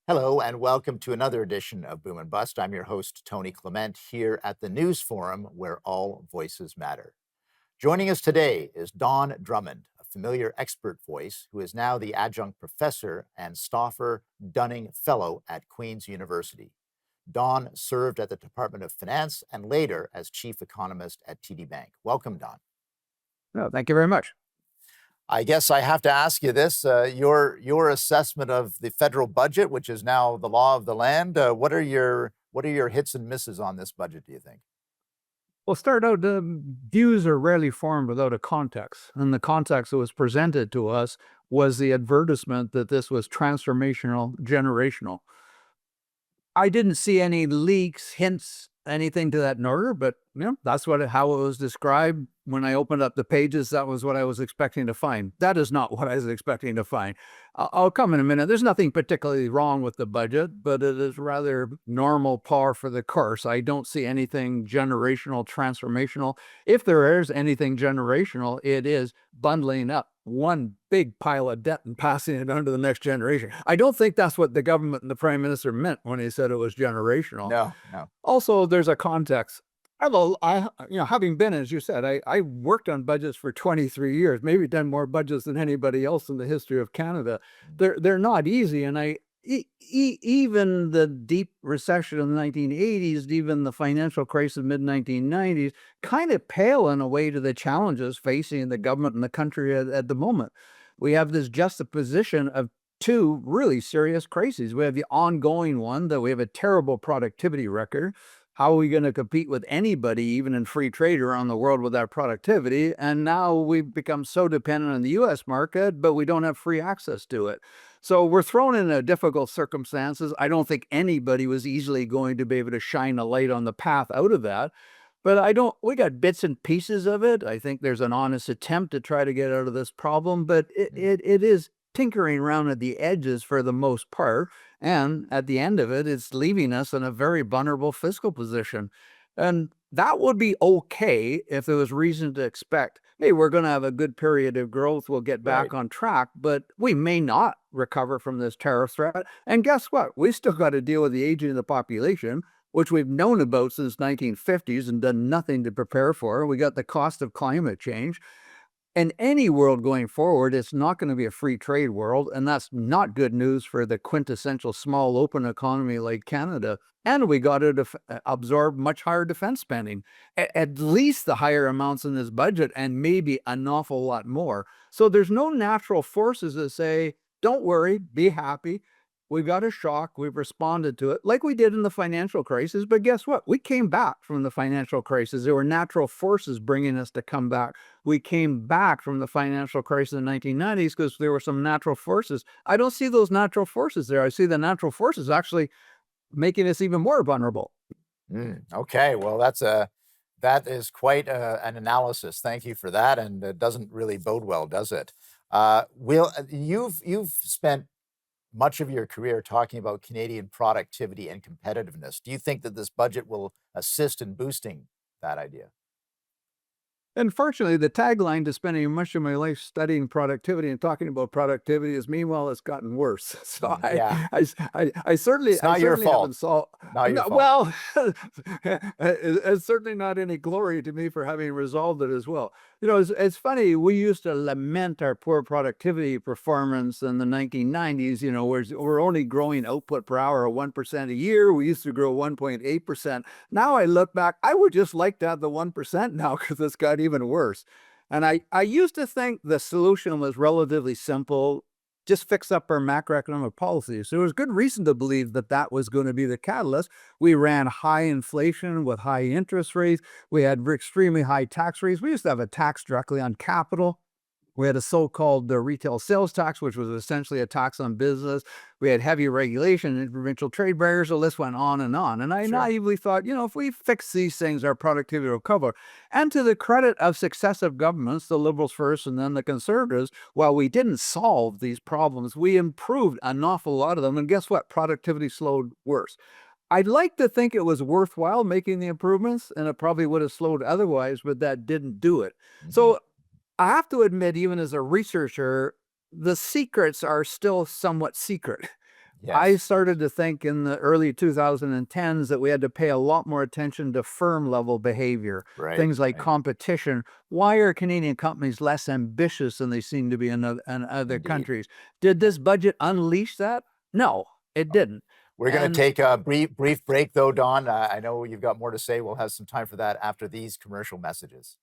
Hello, and welcome to another edition of Boom and Bust. I'm your host, Tony Clement, here at the News Forum, where all voices matter. Joining us today is Don Drummond, a familiar expert voice who is now the adjunct professor and Stauffer Dunning Fellow at Queen's University. Don served at the Department of Finance and later as chief economist at TD Bank. Welcome, Don. No, thank you very much. I guess I have to ask you this: your assessment of the federal budget, which is now the law of the land. What are your hits and misses on this budget? Do you think? Well, start out, views are rarely formed without a context. And the context that was presented to us was the advertisement that this was transformational, generational. I didn't see any leaks, hints, anything to that order, but that's how it was described. When I opened up the pages, that was what I was expecting to find. That is not what I was expecting to find. I'll come in a minute. There's nothing particularly wrong with the budget, but it is rather normal par for the course. I don't see anything generational, transformational. If there is anything generational, it is bundling up one big pile of debt and passing it on to the next generation. I don't think that's what the government and the prime minister meant when he said it was generational. No, no. Also, there's a context. Having been, as you said, I worked on budgets for 23 years, maybe done more budgets than anybody else in the history of Canada. They're not easy, and even the deep recession of the 1980s, even the financial crisis of mid-1990s, kind of pale in a way to the challenges facing the government and the country at the moment. We have this juxtaposition of two really serious crises. We have the ongoing one that we have a terrible productivity record. How are we going to compete with anybody, even in free trade around the world, with our productivity? And now we've become so dependent on the U.S. market, but we don't have free access to it. So we're thrown in difficult circumstances. I don't think anybody was easily going to be able to shine a light on the path out of that. But we got bits and pieces of it. I think there's an honest attempt to try to get out of this problem, but it is tinkering around at the edges for the most part. And at the end of it, it's leaving us in a very vulnerable fiscal position. And that would be okay if there was reason to expect, hey, we're going to have a good period of growth. We'll get back Right. on track, but we may not recover from this tariff threat. And guess what? We still got to deal with the aging of the population, which we've known about since 1950s and done nothing to prepare for. We got the cost of climate change. In any world going forward, it's not going to be a free trade world, and that's not good news for the quintessential small open economy like Canada. And we got to absorb much higher defense spending, at least the higher amounts in this budget, and maybe an awful lot more. So there's no natural forces that say, don't worry, be happy. We've got a shock. We've responded to it like we did in the financial crisis. But guess what? We came back from the financial crisis. There were natural forces bringing us to come back. We came back from the financial crisis in the 1990s because there were some natural forces. I don't see those natural forces there. I see the natural forces actually making us even more vulnerable. Okay, well, that is quite an analysis. Thank you for that, and it doesn't really bode well, does it? Will you've spent much of your career talking about Canadian productivity and competitiveness. Do you think that this budget will assist in boosting that idea? Unfortunately, the tagline to spending much of my life studying productivity and talking about productivity is, meanwhile, it's gotten worse. So Yeah, I certainly, it's not your haven't fault. solved. Not your No, fault. well, it's certainly not any glory to me for having resolved it as well. It's funny. We used to lament our poor productivity performance in the 1990s. We're only growing output per hour at 1% a year. We used to grow 1.8%. Now I look back, I would just like to have the 1% now because it's got even worse. And I used to think the solution was relatively simple, just fix up our macroeconomic policies. So there was good reason to believe that that was going to be the catalyst. We ran high inflation with high interest rates. We had extremely high tax rates. We used to have a tax directly on capital. We had a so-called retail sales tax, which was essentially a tax on business. We had heavy regulation and provincial trade barriers. The list went on. And I Sure. naively thought, if we fix these things, our productivity will recover. And to the credit of successive governments, the Liberals first and then the Conservatives, while we didn't solve these problems, we improved an awful lot of them. And guess what? Productivity slowed worse. I'd like to think it was worthwhile making the improvements, and it probably would have slowed otherwise, but that didn't do it. Mhm. So I have to admit, even as a researcher, the secrets are still somewhat secret. I Yes. started to think in the early 2010s that we had to pay a lot more attention to firm level behavior, Right. things like Right. competition. Why are Canadian companies less ambitious than they seem to be in other Indeed. countries? Did this budget unleash that? No, it didn't. We're going to And take a brief break, though, Don. I know you've got more to say. We'll have some time for that after these commercial messages.